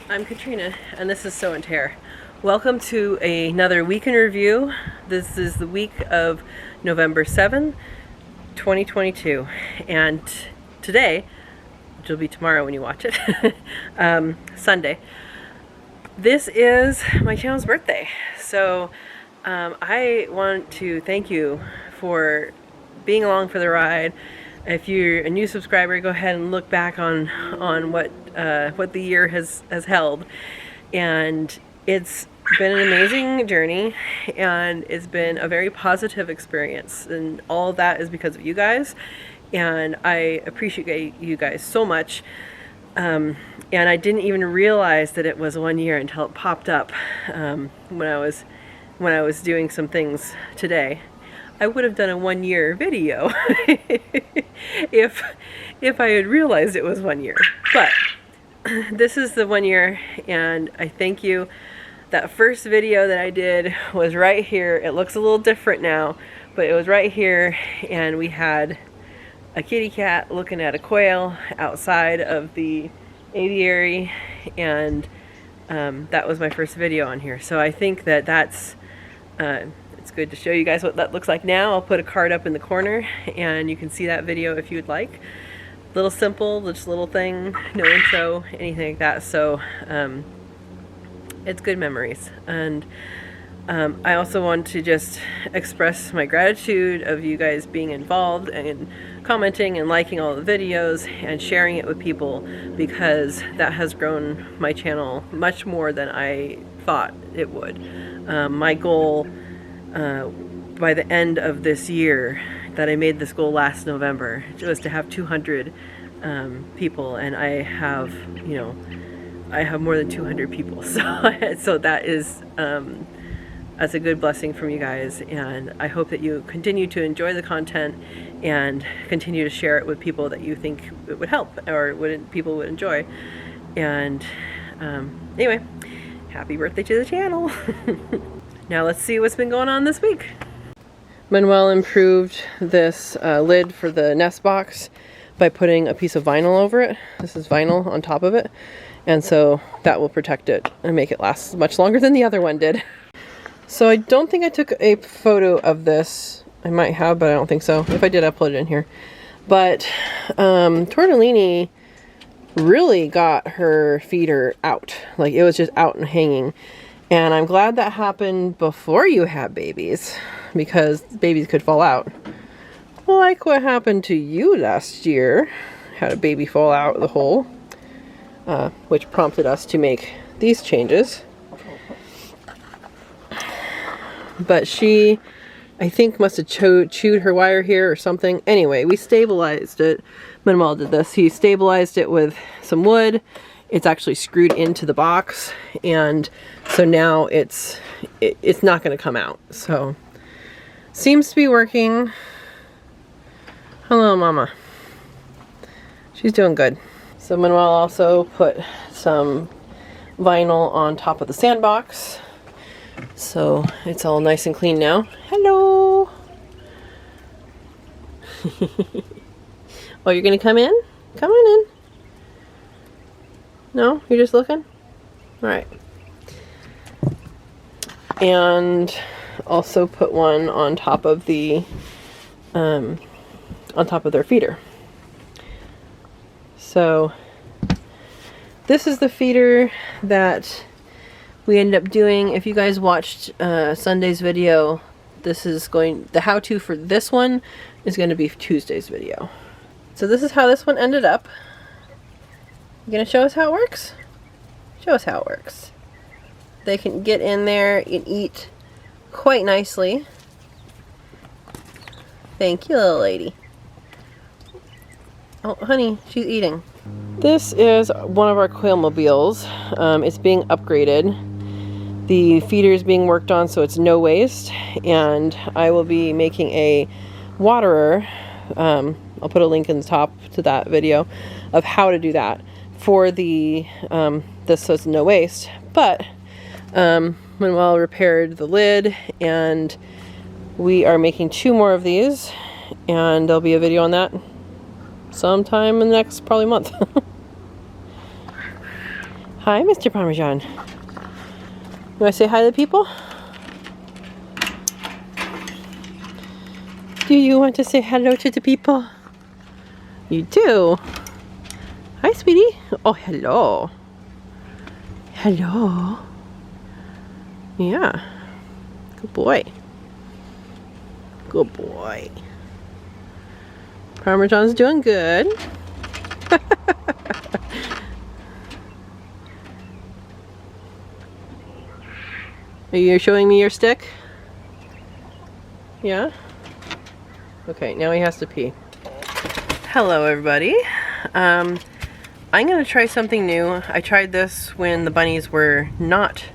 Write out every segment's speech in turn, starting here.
I'm Katrina, and this is So and Tare. Welcome to another week in review. This is the week of November 7, 2022, and today, which will be tomorrow when you watch it, Sunday, this is my channel's birthday. So I want to thank you for being along for the ride. If you're a new subscriber, go ahead and look back on what the year has held, and it's been an amazing journey, and it's been a very positive experience, and all of that is because of you guys, and I appreciate you guys so much. And I didn't even realize that it was 1 year until it popped up when I was doing some things today. I would have done a 1 year video if I had realized it was 1 year. But this is the 1 year, and I thank you. That first video that I did was right here. It looks a little different now, but it was right here, and we had a kitty cat looking at a quail outside of the aviary, and that was my first video on here. So I think that that's it's good to show you guys what that looks like now. I'll put a card up in the corner and you can see that video if you would like. Little simple, just little thing, no intro, anything like that. So it's good memories. And I also want to just express my gratitude of you guys being involved and commenting and liking all the videos and sharing it with people, because that has grown my channel much more than I thought it would. My goal by the end of this year, that I made this goal last November, was to have 200 people, and I have, I have more than 200 people, so that is that's a good blessing from you guys, and I hope that you continue to enjoy the content and continue to share it with people that you think it would help or people would enjoy. And anyway, happy birthday to the channel. Now let's see what's been going on this week. Manuel improved this lid for the nest box by putting a piece of vinyl over it. This is vinyl on top of it, and so that will protect it and make it last much longer than the other one did. So I don't think I took a photo of this. I might have, but I don't think so. If I did, I'll put it in here. But Tortellini really got her feeder out. Like, it was just out and hanging. And I'm glad that happened before you had babies, because babies could fall out. Like what happened to you last year. Had a baby fall out of the hole, which prompted us to make these changes. But she, I think, must have chewed her wire here or something. Anyway, we stabilized it. Manuel did this. He stabilized it with some wood. It's actually screwed into the box, and so now it's not going to come out. So seems to be working. Hello, Mama. She's doing good. So Manuel also put some vinyl on top of the sandbox, so it's all nice and clean now. Hello. Oh, you're gonna come in? Come on in. No? You're just looking? Alright. And also put one on top of the on top of their feeder. So this is the feeder that we ended up doing. If you guys watched Sunday's video, the how-to for this one is going to be Tuesday's video. So this is how this one ended up. You gonna show us how it works? Show us how it works. They can get in there and eat quite nicely. Thank you, little lady. Oh, honey, she's eating. This is one of our quail mobiles. It's being upgraded. The feeder is being worked on, so it's no waste. And I will be making a waterer. I'll put a link in the top to that video of how to do that for the this, so it's no waste. But Manuel repaired the lid, and we are making 2 more of these, and there'll be a video on that sometime in the next probably month. Hi, Mr. Parmesan. You want to say hi to the people? Do you want to say hello to the people? You do? Hi, sweetie. Oh, hello. Hello. Yeah. Good boy. Good boy. Parmesan's doing good. Are you showing me your stick? Yeah? Okay, now he has to pee. Hello, everybody. I'm going to try something new. I tried this when the bunnies were not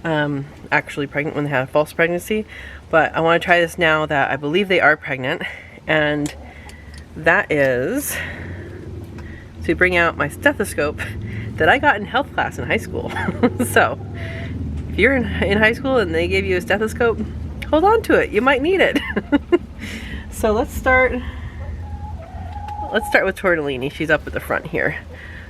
actually pregnant, when they had a false pregnancy. But I want to try this now that I believe they are pregnant. And that is to bring out my stethoscope that I got in health class in high school. So, if you're in high school and they gave you a stethoscope, hold on to it. You might need it. So let's start with Tortellini. She's up at the front here.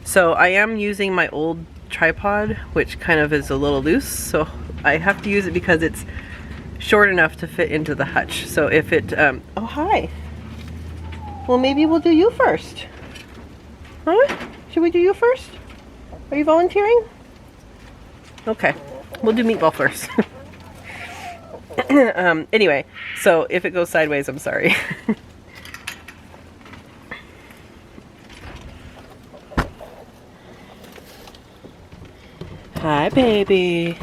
So I am using my old tripod, which kind of is a little loose. So I have to use it because it's short enough to fit into the hutch. So if it, oh hi. Well, maybe we'll do you first. Huh? Should we do you first? Are you volunteering? Okay, we'll do Meatball first. Anyway, so if it goes sideways, I'm sorry. Hi, baby.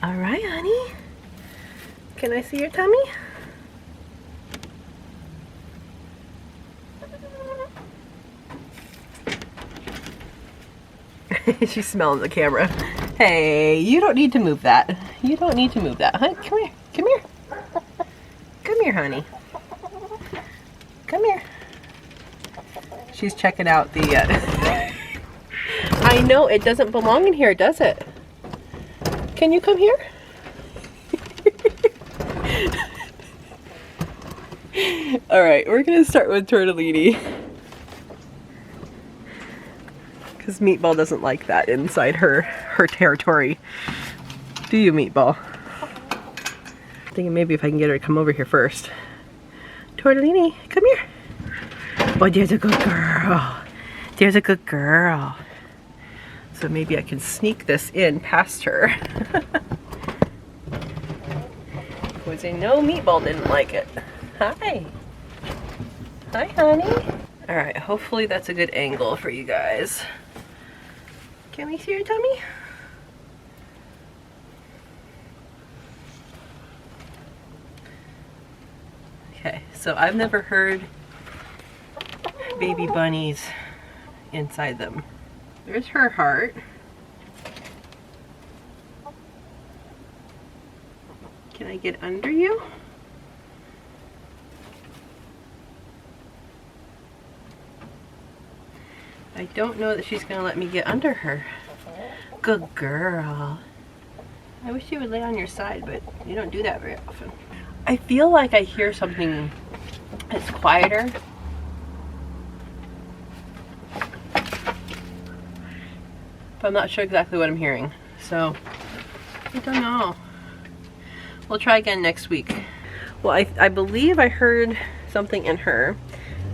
All right, honey. Can I see your tummy? She's smelling the camera. Hey, you don't need to move that. You don't need to move that. Huh? Come here. Come here. Come here, honey. Come here. She's checking out the... I know, it doesn't belong in here, does it? Can you come here? Alright, we're going to start with Tortellini. Because Meatball doesn't like that inside her territory. Do you, Meatball? I'm thinking maybe if I can get her to come over here first. Tortellini, come here. Oh, there's a good girl. There's a good girl. So maybe I can sneak this in past her. Because I know Meatball didn't like it. Hi. Hi, honey. Alright, hopefully that's a good angle for you guys. Can we see your tummy? Okay, so I've never heard baby bunnies inside them. There's her heart. Can I get under you? I don't know that she's gonna let me get under her. Good girl. I wish you would lay on your side, but you don't do that very often. I feel like I hear something that's quieter. But I'm not sure exactly what I'm hearing. So, I don't know. We'll try again next week. Well, I believe I heard something in her.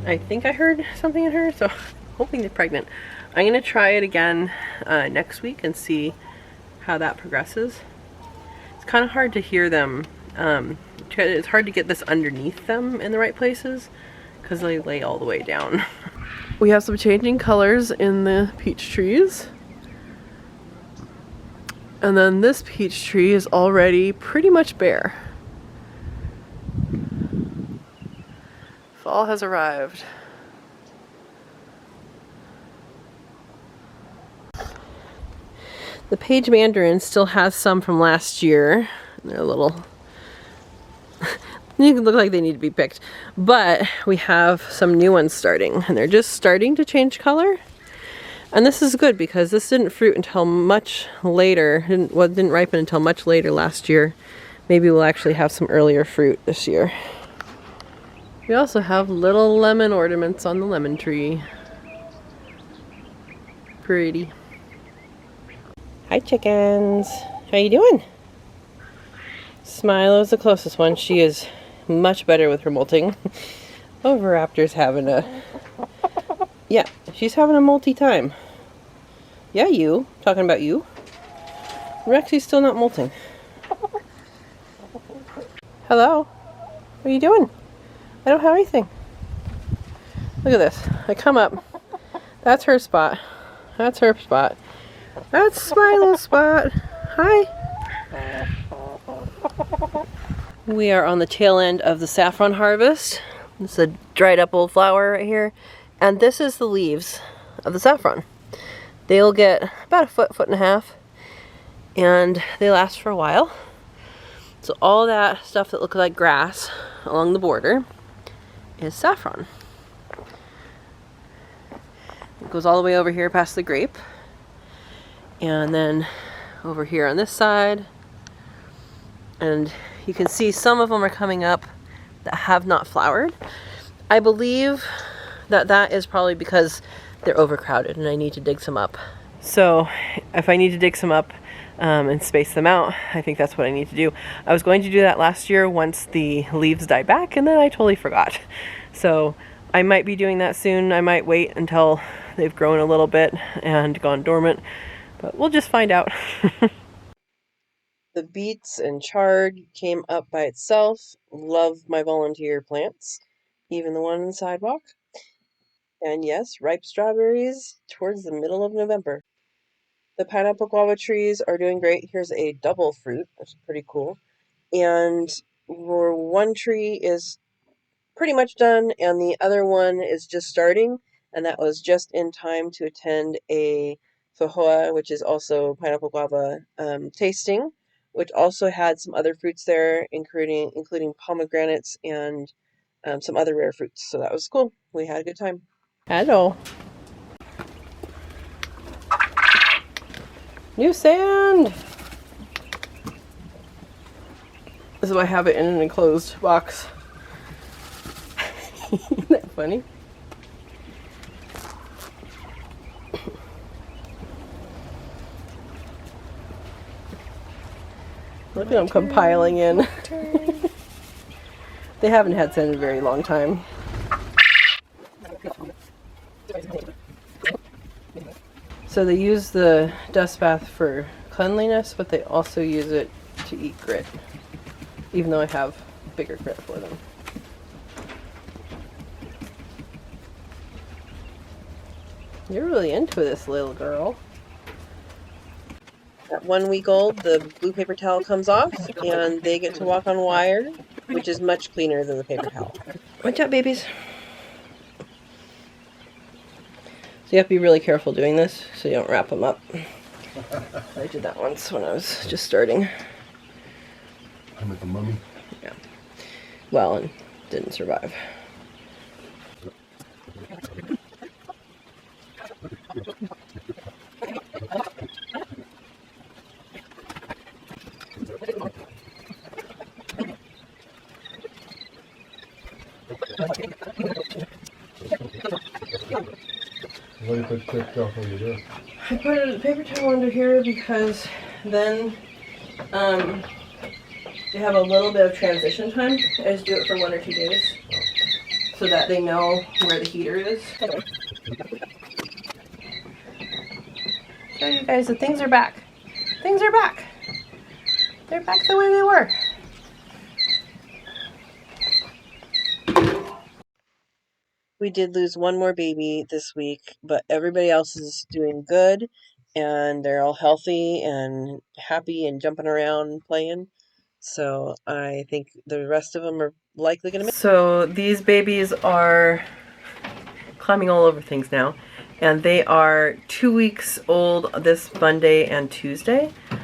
I think I heard something in her, so hoping they're pregnant. I'm gonna try it again next week and see how that progresses. It's kind of hard to hear them. It's hard to get this underneath them in the right places because they lay all the way down. We have some changing colors in the peach trees. And then this peach tree is already pretty much bare. Fall has arrived. The Page Mandarin still has some from last year. They're a little... you can look like they need to be picked. But we have some new ones starting. And they're just starting to change color. And this is good because this didn't fruit until much later. Didn't ripen until much later last year. Maybe we'll actually have some earlier fruit this year. We also have little lemon ornaments on the lemon tree. Pretty. Hi chickens. How you doing? Smilo's the closest one. She is much better with her molting. Raptor's having a... Yeah, she's having a molty time. Yeah, you. Talking about you. Rexy's still not molting. Hello. What are you doing? I don't have anything. Look at this. I come up. That's her spot. That's her spot. That's Smilo's spot. Hi. We are on the tail end of the saffron harvest. This is a dried up old flower right here. And this is the leaves of the saffron. They'll get about a foot, foot and a half. And they last for a while. So all that stuff that looks like grass along the border is saffron. It goes all the way over here past the grape. And then over here on this side. And you can see some of them are coming up that have not flowered. I believe that that is probably because they're overcrowded and I need to dig some up. So if I need to dig some up and space them out, I think that's what I need to do. I was going to do that last year once the leaves died back, and then I totally forgot. So I might be doing that soon. I might wait until they've grown a little bit and gone dormant, but we'll just find out. The beets and chard came up by itself. Love my volunteer plants, even the one on the sidewalk. And yes, ripe strawberries towards the middle of November. The pineapple guava trees are doing great. Here's a double fruit, which is pretty cool. And one tree is pretty much done, and the other one is just starting. And that was just in time to attend a fajoa, which is also pineapple guava tasting, which also had some other fruits there, including pomegranates and some other rare fruits. So that was cool. We had a good time. Hello. New sand! This is why I have it in an enclosed box. Isn't that funny? Look at them compiling in. They haven't had sand in a very long time. So they use the dust bath for cleanliness, but they also use it to eat grit, even though I have bigger grit for them. You're really into this, little girl. At 1 week old, the blue paper towel comes off, and they get to walk on wire, which is much cleaner than the paper towel. Watch out, babies. So you have to be really careful doing this so you don't wrap them up. I did that once when I was just starting. I'm at the mummy. Yeah. Well, and didn't survive. What do you put paper towel for you do? I put a paper towel under here because then they have a little bit of transition time. I just do it for 1 or 2 days so that they know where the heater is. Show you guys that things are back. Things are back. They're back the way they were. We did lose one more baby this week, but everybody else is doing good, and they're all healthy and happy and jumping around and playing. So I think the rest of them are likely going to make it. So these babies are climbing all over things now, and they are 2 weeks old this Monday and Tuesday. You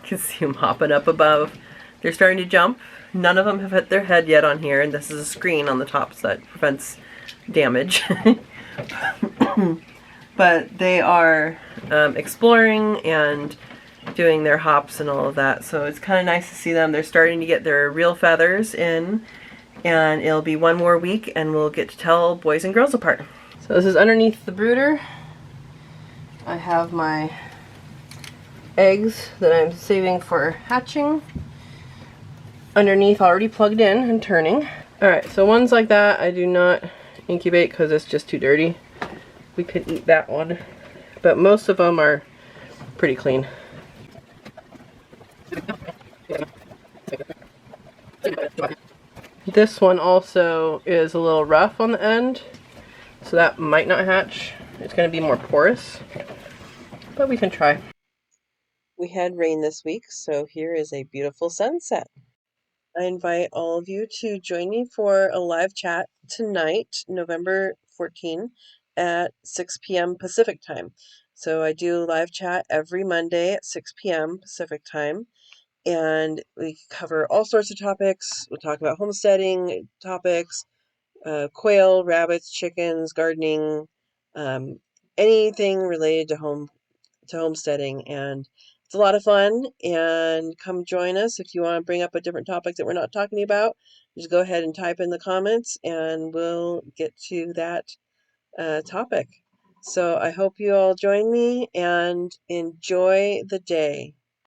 can see them hopping up above. They're starting to jump. None of them have hit their head yet on here, and this is a screen on the top so that prevents damage. But they are exploring and doing their hops and all of that, so it's kind of nice to see them. They're starting to get their real feathers in, and it'll be one more week and we'll get to tell boys and girls apart. So this is underneath the brooder. I have my eggs that I'm saving for hatching underneath, already plugged in and turning. Alright, so ones like that I do not incubate because it's just too dirty. We could eat that one, but most of them are pretty clean. This one also is a little rough on the end, so that might not hatch. It's going to be more porous, but we can try. We had rain this week, so here is a beautiful sunset. I invite all of you to join me for a live chat tonight, November 14, at 6 p.m. Pacific time. So I do live chat every Monday at 6 p.m. Pacific time, and we cover all sorts of topics. We'll talk about homesteading topics, quail, rabbits, chickens, gardening, anything related to homesteading, and it's a lot of fun. And come join us if you want to bring up a different topic that we're not talking about. Just go ahead and type in the comments and we'll get to that topic. So I hope you all join me and enjoy the day.